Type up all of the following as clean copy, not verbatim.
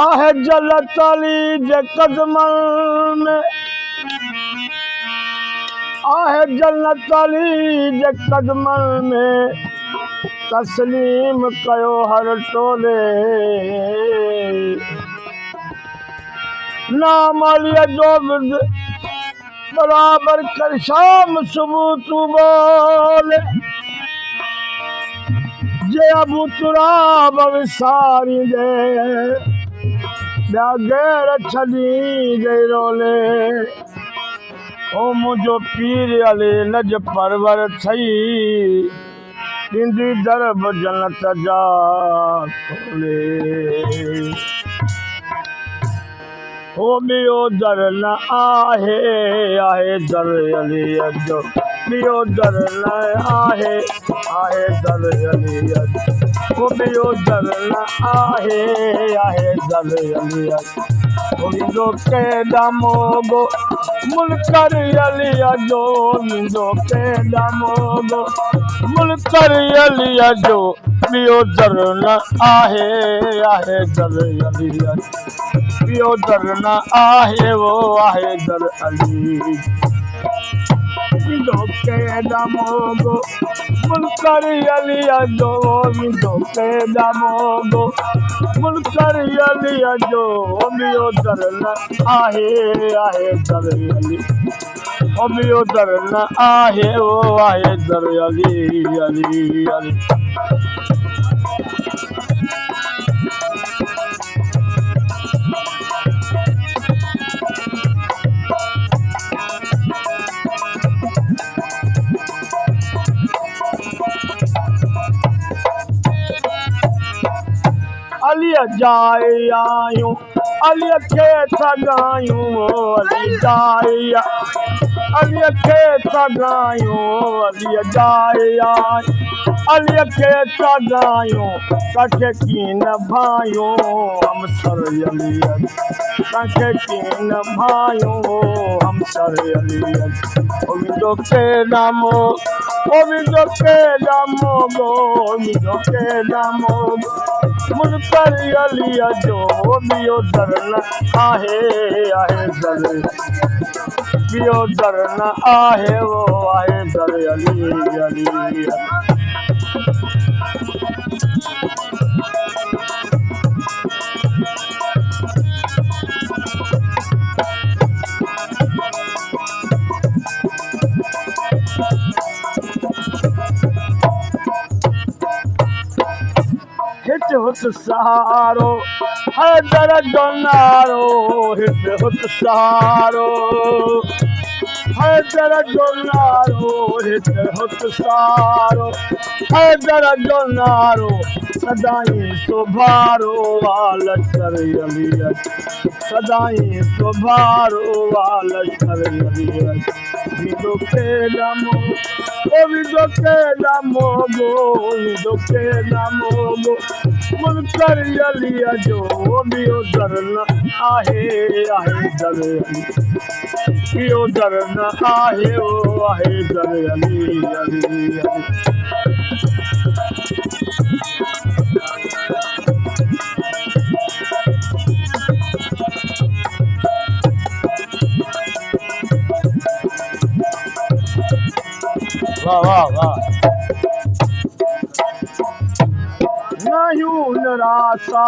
आहे जलत अली जे कदमन में, आहे जन्नत अली जे कदमन में, तस्लीम कयो हर टोले। नाम अलीअ जो विद बराबर कर शाम सुबह तू बोले, जे अबू तुराब विसारी दे ॿिया गैर छॾी दे रोले। ओ मुझो पीर अली लज परवर थई, ॾींदी दरब जन्नत जा खोले। हो ॿियो दर न आहे, आहे दर अलीअ जो ॿियो दर न आहे, आहे दर अलीअ जो। हो ॿियो दर न आहे, आहे दर अलीअ जो। मुंहिंजो केॾा मोगो मुनकर अलीअ जो, मुंहिंजो केॾा मोगो मुनकर अलीअ जो। ॿियो दर न आहे, आहे दर अलीअ जो। ॿियो दर न आहे, वो आहे दर अली। मुंहिंजो केॾा मोगो मुनकर अलीअ जो, मुंहिंजो केॾा मोगो मुनकर अलीअ जो। ॿियो दर न आहे, आहे दर अली। ॿियो दर न आहे, वो आहे दर अली, अली अली। अलीअ जाए आयूं, अलीअ खे सगायूं, अली जाए अलीअ खे सगायूं, अलीअ जाए आयूं, अलीअ खे सगायूं। कंहिंखे कीन भायूं हमसर अलीअ, कंहिंखे कीन भायूं हमसर अलीअ। ओ मुंहिंजो केॾा मोगो, ओ मुंहिंजो केॾा मोगो, मुंहिंजो केॾा मोगो मुनकर अलीअ जो। ॿियो दर न आहे, आहे दर। ॿियो दर न आहे, वो आहे दर अली, अली। हित हुत सहारो हैदर जो नारो, हित हुत सहारो हैदर जो नारो, हित हुत सहारो हैदर जो नारो। सदाई सुभारो लश्कर अलीअ, सदाई सुभारो लश्कर अलीअ। मुंहिंजो केॾा मोगो, ओ मुंहिंजो केॾा मोगो, मुंहिंजो केॾा मोगो मुनकर अलीअ जो। ॿियो दर न आहे, आहे दर अली। ॿियो दर न आहे, वो आहे दर अली, अली अली। वाह वाह वाह। नायूं निरासा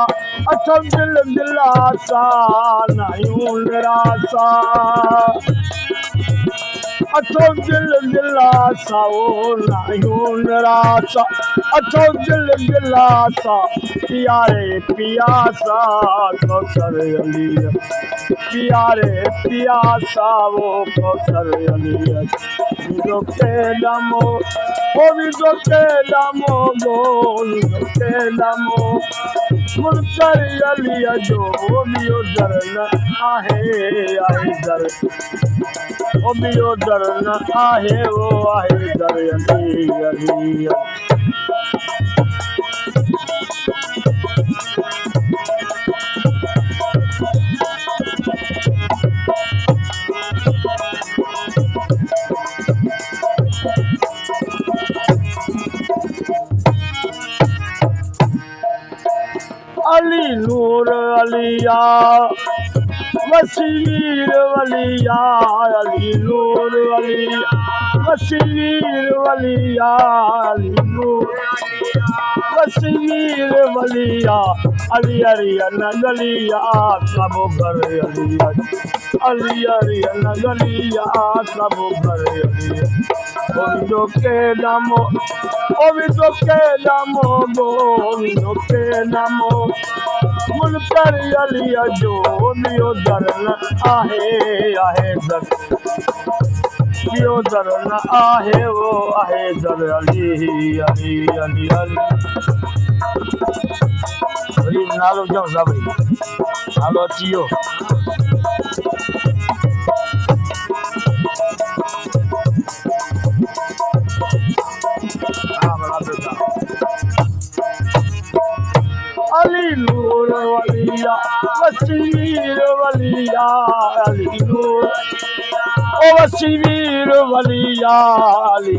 अथव दिल दिलासा, नायूं निरासा अथव दिल दिलासा, ओ नायूं निरासा अथव दिल दिलासा। प्यारे पियासा कौसर अलीअ, प्यारे पियासा वो कौसर अलीअ। मुंहिंजो केॾा मोगो, ओ मुंहिंजो केॾा मोगो, मुंहिंजो केॾा मोगो मुनकर अलीअ जो। ॿियो दर न आहे, आहे दर। ओ ॿियो दर न आहे, वो आहे दर अली, अली। अली नूर अलिया वसीर वलिया अली नूर अलिया वसीर वलिया अली नूर वसीर वलिया अली अरिया नगलिया सब घर अलिया अली अरिया नगलिया सब घर अलिया गोविंदो के नामो गोविंदो के नामो गोविंदो के नामो मुनकर अलिया जो मियो दरन आहे आहे दर मियो दरन आहे वो आहे दर अली अली अली अली गरीब नालो जाओ साबरी नालो अचियो अली नूर वलिया वसीर वलिया अली नूर ओ वसीर वलिया अली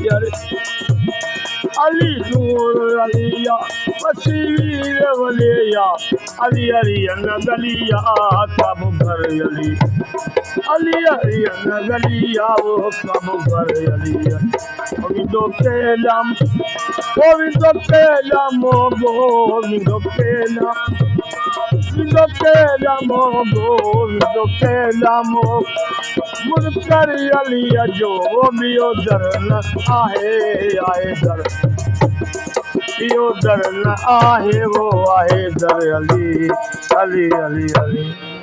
अली नूर अलिया वसीर वलिया अली अरिया नगलिया सब घर अली अली अरिया नगलिया वो सब घर अलिया गोविंदो के नाम गोविंदो के नाम गोविंदो के नाम गोविंदो के नाम गोविंदो के नाम मुनकर अलिया जो मियो दरन आहे आहे दर मियो दरन आहे वो आहे दर अली अली अली अली